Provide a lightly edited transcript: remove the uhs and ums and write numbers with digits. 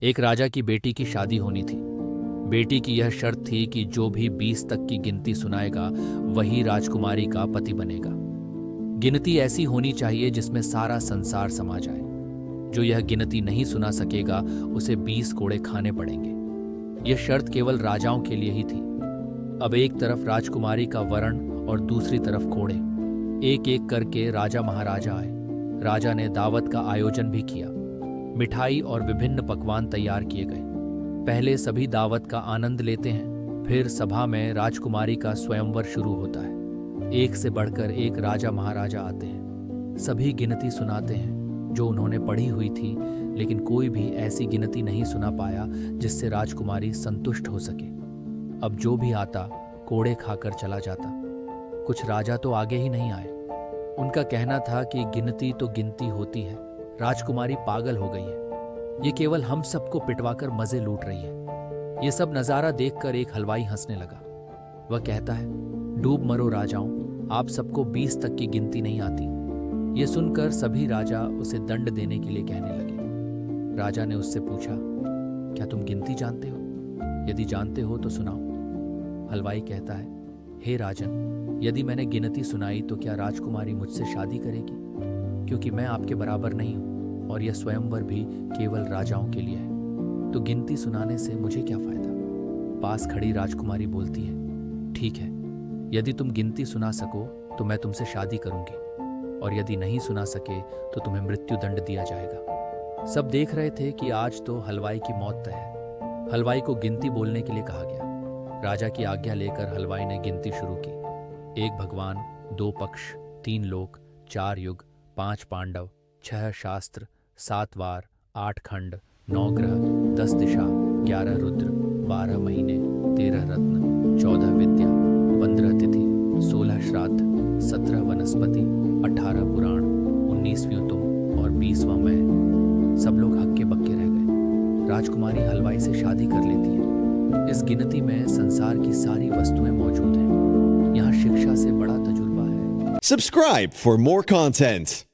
एक राजा की बेटी की शादी होनी थी। बेटी की यह शर्त थी कि जो भी 20 तक की गिनती सुनाएगा वही राजकुमारी का पति बनेगा। गिनती ऐसी होनी चाहिए जिसमें सारा संसार समा जाए। जो यह गिनती नहीं सुना सकेगा उसे 20 कोड़े खाने पड़ेंगे। यह शर्त केवल राजाओं के लिए ही थी। अब एक तरफ राजकुमारी का वरण और दूसरी तरफ कोड़े। एक एक करके राजा महाराजा आए। राजा ने दावत का आयोजन भी किया। मिठाई और विभिन्न पकवान तैयार किए गए। पहले सभी दावत का आनंद लेते हैं, फिर सभा में राजकुमारी का स्वयंवर शुरू होता है। एक से बढ़कर एक राजा महाराजा आते हैं। सभी गिनती सुनाते हैं जो उन्होंने पढ़ी हुई थी, लेकिन कोई भी ऐसी गिनती नहीं सुना पाया जिससे राजकुमारी संतुष्ट हो सके। अब जो भी आता कोड़े खाकर चला जाता। कुछ राजा तो आगे ही नहीं आए। उनका कहना था कि गिनती तो गिनती होती है, राजकुमारी पागल हो गई है। ये केवल हम सबको पिटवाकर मजे लूट रही है। ये सब नजारा देखकर एक हलवाई हंसने लगा। वह कहता है, डूब मरो राजाओं, आप सबको 20 तक की गिनती नहीं आती। ये सुनकर सभी राजा उसे दंड देने के लिए कहने लगे। राजा ने उससे पूछा, क्या तुम गिनती जानते हो? यदि जानते हो तो सुनाओ। हलवाई कहता है, हे राजन, यदि मैंने गिनती सुनाई तो क्या राजकुमारी मुझसे शादी करेगी? क्योंकि मैं आपके बराबर नहीं हूं और यह स्वयंवर भी केवल राजाओं के लिए है, तो गिनती सुनाने से मुझे क्या फायदा? पास खड़ी राजकुमारी बोलती है, ठीक है, यदि तुम गिनती सुना सको तो मैं तुमसे शादी करूंगी, और यदि नहीं सुना सके तो तुम्हें मृत्यु दंड दिया जाएगा। सब देख रहे थे कि आज तो हलवाई की मौत तय है। हलवाई को गिनती बोलने के लिए कहा गया। राजा की आज्ञा लेकर हलवाई ने गिनती शुरू की। 1 भगवान, 2 पक्ष, 3 लोक, 4 युग, 5 पांडव, 6 शास्त्र, 7 वार, 8 खंड, 9 ग्रह, 10 दिशा, 11 रुद्र, 12 महीने, 13 रत्न, 14 विद्या, 15 तिथि, 16 श्राद्ध, 17 वनस्पति, 18 पुराण, 19वीं तुम और 20वां मैं। सब लोग हक्के बक्के रह गए। राजकुमारी हलवाई से शादी कर लेती है। इस गिनती में संसार की सारी वस्तुएं मौजूद हैं। यहाँ शिक्षा से बड़ा तजुर्बा है। Subscribe for more content.